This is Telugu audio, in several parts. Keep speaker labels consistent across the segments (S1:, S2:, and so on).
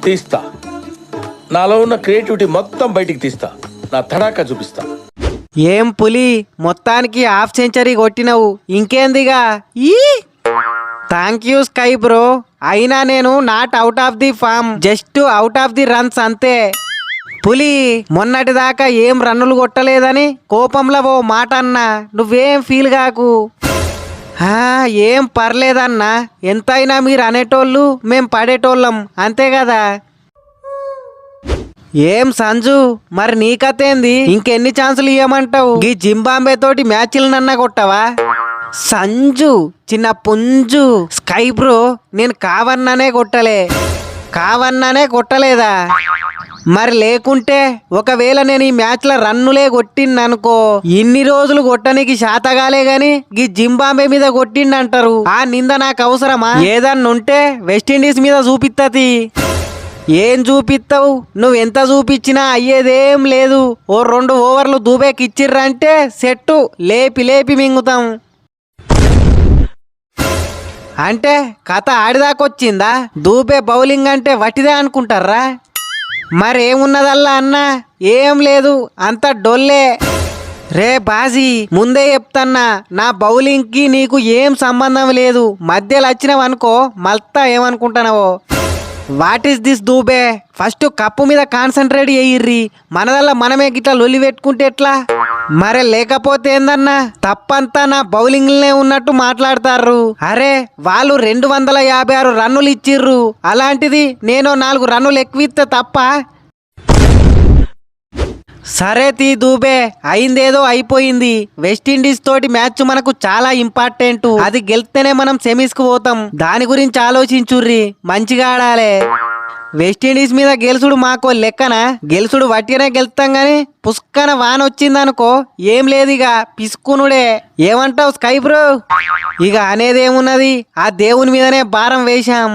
S1: తీస్తా. నాలో ఉన్న క్రియేటివిటీ మొత్తం బయటికి తీస్తా. నా తడాకా చూపిస్తా.
S2: ఏం పులి, మొత్తానికి హాఫ్ సెంచరీ కొట్టినవు, ఇంకేందిగా. ఈ థ్యాంక్ యూ స్కై బ్రో. అయినా నేను not out of the form, just out of the runs అంతే. పులి, మొన్నటిదాకా ఏం రన్నులు కొట్టలేదని కోపంలో ఓ మాట అన్నా, నువ్వేం ఫీల్ కాకు. ఏం పర్లేదన్నా, ఎంతైనా మీరు అనేటోళ్ళు మేం పడేటోళ్ళం, అంతే కదా. ఏం సంజు, మరి నీ కథేంది? ఇంకెన్ని ఛాన్సులు ఇవ్వమంటావు? ఈ జింబాంబే తోటి మ్యాచ్లు నన్నా కొట్టవా? సంజు చిన్న పుంజు. స్కై బ్రో, నేను కావన్నానే కొట్టలేదా? మరి లేకుంటే ఒకవేళ నేను ఈ మ్యాచ్ లో రన్నులే కొట్టిందనుకో, ఇన్ని రోజులు కొట్టనికి శాతగాలే గాని ఈ జింబాంబే మీద కొట్టిండంటారు. ఆ నింద నాకు అవసరమా? ఏదన్నుంటే వెస్టిండీస్ మీద చూపిత్తది. ఏం చూపిస్తావు? నువ్వెంత చూపించినా అయ్యేదేం లేదు. ఓ 2 ఓవర్లు దూబేకి ఇచ్చిర్రంటే సెట్టు, లేపి మింగుతాం. అంటే కథ ఆడిదాకొచ్చిందా? దూబే బౌలింగ్ అంటే వటిదే అనుకుంటారా? మరేమున్నదల్లా అన్నా, ఏం లేదు, అంత డొల్లే. రే బాజీ, ముందే చెప్తన్నా, నా బౌలింగ్ కి నీకు ఏం సంబంధం లేదు. మధ్యలో వచ్చినవనుకో మల్తా ఏమనుకుంటున్నావో. What is this Dubey? First cup మీద కాన్సన్ట్రేట్ చేయిర్రి. మనదల్లా మనమే గిట్లా లొల్లి పెట్టుకుంటే ఎట్లా? మరే లేకపోతే ఏందన్నా, తప్పంతా నా బౌలింగ్లనే ఉన్నట్టు మాట్లాడతారు. అరే, వాళ్ళు 256 రన్నులు ఇచ్చిర్రు, అలాంటిది నేను 4 రన్నులు ఎక్కువిస్తే తప్ప? సరే తీ దూబే, అయిందేదో అయిపోయింది. వెస్టిండీస్ తోటి మ్యాచ్ మనకు చాలా ఇంపార్టెంట్. అది గెలిస్తేనే మనం సెమీస్ కు పోతాం. దాని గురించి ఆలోచించుర్రి, మంచిగా ఆడాలే. వెస్టిండీస్ మీద గెలుసుడు మాకో లెక్కనా? గెలుసుడు వట్టిగానే గెలుస్తాం గాని పుష్కన వాన వచ్చిందనుకో ఏం లేదు, ఇక పిసుకునుడే. ఏమంటావు స్కై బ్రో? ఇక అనేదేమున్నది, ఆ దేవుని మీదనే భారం వేశాం.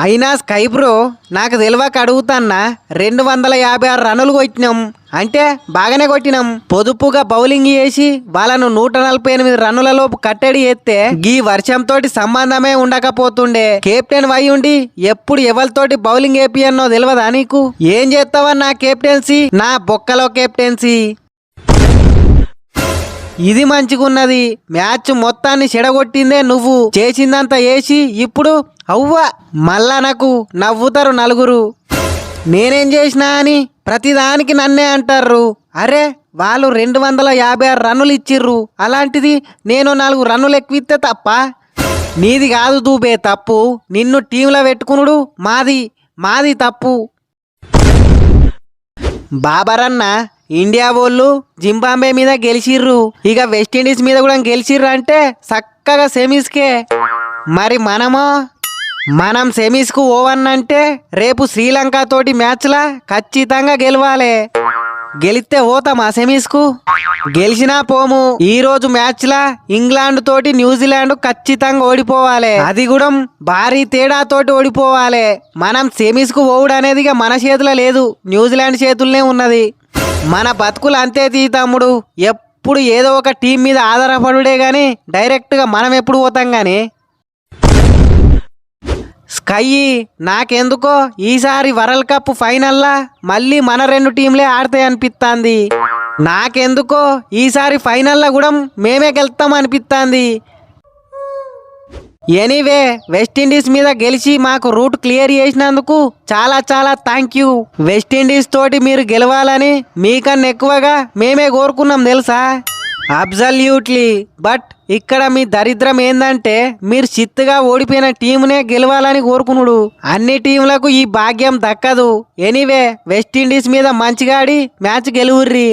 S2: అయినా స్కై బ్రో, నాకు తెలియక అడుగుతాన్నా, 256 రన్నులు కొట్టినాం అంటే బాగానే కొట్టినాం. పొదుపుగా బౌలింగ్ చేసి వాళ్ళను 148 రన్నుల లోపు కట్టడి చేస్తే గీ వర్షంతో సంబంధమే ఉండకపోతుండే. కెప్టెన్ వై ఉండి ఎప్పుడు ఎవరితోటి బౌలింగ్ వేపియన్నో తెలియదా నీకు? ఏం చేస్తావా నా కెప్టెన్సీ? నా బొక్కలో కెప్టెన్సీ. ఇది మంచిగున్నది. మ్యాచ్ మొత్తాన్ని చెడగొట్టిందే నువ్వు. చేసిందంతా వేసి ఇప్పుడు అవ్వా మళ్ళా నాకు నవ్వుతారు నలుగురు. నేనేం చేసినా అని ప్రతిదానికి నన్నే అంటారు. అరే, వాళ్ళు 256 రన్నులు ఇచ్చిర్రు, అలాంటిది నేను 4 రన్నులు ఎక్కువిస్తే తప్ప? నీది కాదు దూబే తప్పు, నిన్ను టీంలో పెట్టుకునుడు మాది తప్పు. బాబరన్న, ఇండియా వాళ్ళు జింబాంబే మీద గెలిచిర్రు, ఇక వెస్టిండీస్ మీద కూడా గెలిచిర్రు అంటే చక్కగా సెమీస్కే. మరి మనం సెమీస్ కు ఓవన్నంటే రేపు శ్రీలంక తోటి మ్యాచ్ లా ఖచ్చితంగా గెలవాలి. గెలిస్తే పోతామా సెమీస్ కు? గెలిచినా పోము. ఈ రోజు మ్యాచ్ లా ఇంగ్లాండ్ తోటి న్యూజిలాండ్ ఖచ్చితంగా ఓడిపోవాలి. అది కూడా భారీ తేడా తోటి ఓడిపోవాలి. మనం సెమీస్ కు ఓవుడు అనేది మన చేతిలో లేదు, న్యూజిలాండ్ చేతుల్లోనే ఉన్నది. మన బతుకులు అంతే తీ తమ్ముడు. ఎప్పుడు ఏదో ఒక టీం మీద ఆధారపడుడే గాని డైరెక్ట్ గా మనం ఎప్పుడు పోతాం గాని. స్కై, నాకెందుకో ఈసారి వరల్డ్ కప్ ఫైనల్లా మళ్ళీ మన 2 టీంలే ఆడతాయి అనిపిస్తాంది. నాకెందుకో ఈసారి ఫైనల్లా కూడా మేమే గెలుస్తాం అనిపిస్తాంది. ఎనీవే, వెస్టిండీస్ మీద గెలిచి మాకు రూట్ క్లియర్ చేసినందుకు చాలా థ్యాంక్ యూ. వెస్టిండీస్ తోటి మీరు గెలవాలని మీకన్నా ఎక్కువగా మేమే కోరుకున్నాం తెలుసా? అబ్సల్యూట్లీ. బట్ ఇక్కడ మీ దరిద్రం ఏందంటే మీరు చిత్తుగా ఓడిపోయిన టీమునే గెలవాలని కోరుకునుడు. అన్ని టీంలకు ఈ భాగ్యం దక్కదు. ఎనీవే, వెస్టిండీస్ మీద మంచిగా ఆడి మ్యాచ్ గెలువుర్రి,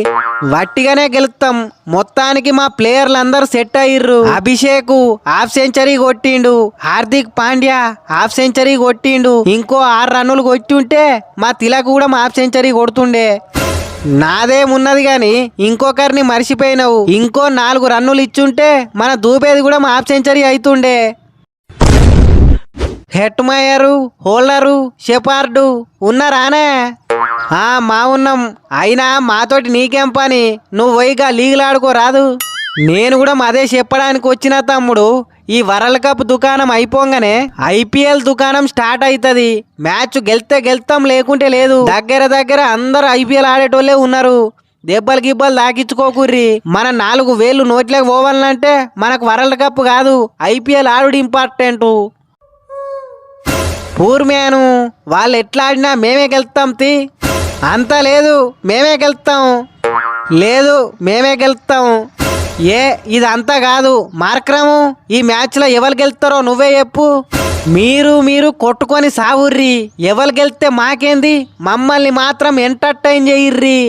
S2: వట్టిగానే గెలుస్తాం. మొత్తానికి మా ప్లేయర్లందరూ సెట్ అయ్యిర్రు. అభిషేక్ హాఫ్ సెంచరీ కొట్టిండు, హార్దిక్ పాండ్యా హాఫ్ సెంచరీ కొట్టిండు. ఇంకో 6 రన్నులు కొట్టుంటే మా తిలక్ కూడా హాఫ్ సెంచరీ కొడుతుండే. నాదేమున్నది గాని ఇంకొకరిని మర్చిపోయినావు. ఇంకో 4 రన్నులు ఇచ్చుంటే మన దూబేది కూడా హాఫ్ సెంచరీ అవుతుండే. హెట్మయరు, హోల్డరు, షెపార్డు ఉన్నారానే? మా ఉన్నాం. అయినా మాతోటి నీకేం పని? నువ్వు పోయిగా లీగులు ఆడుకోరాదు. నేను కూడా అదే చెప్పడానికి వచ్చిన తమ్ముడు. ఈ వరల్డ్ కప్ దుకాణం అయిపోగానే ఐపీఎల్ దుకాణం స్టార్ట్ అవుతుంది. మ్యాచ్ గెలితే గెలుతాం, లేకుంటే లేదు. దగ్గర అందరు ఐపీఎల్ ఆడేటోళ్ళే ఉన్నారు. దెబ్బలు గిబ్బలు తాకించుకోకుర్రి. మన 4,000 నోట్లోకి పోవాలంటే మనకు వరల్డ్ కప్ కాదు, ఐపీఎల్ ఆడుడు ఇంపార్టెంట్. పూర్ మ్యాను వాళ్ళు ఎట్లా ఆడినా మేమే గెలుస్తాం. అంతా లేదు, మేమే గెలుస్తాం. లేదు, మేమే గెలుస్తాం. ఇదంతా కాదు మార్క్రము. ఈ మ్యాచ్లో ఎవరు గెలుస్తారో నువ్వే చెప్పు. మీరు కొట్టుకొని సావుర్రి. ఎవరు గెలిస్తే మాకేంది, మమ్మల్ని మాత్రం ఎంటర్టైన్ చేయిర్రి.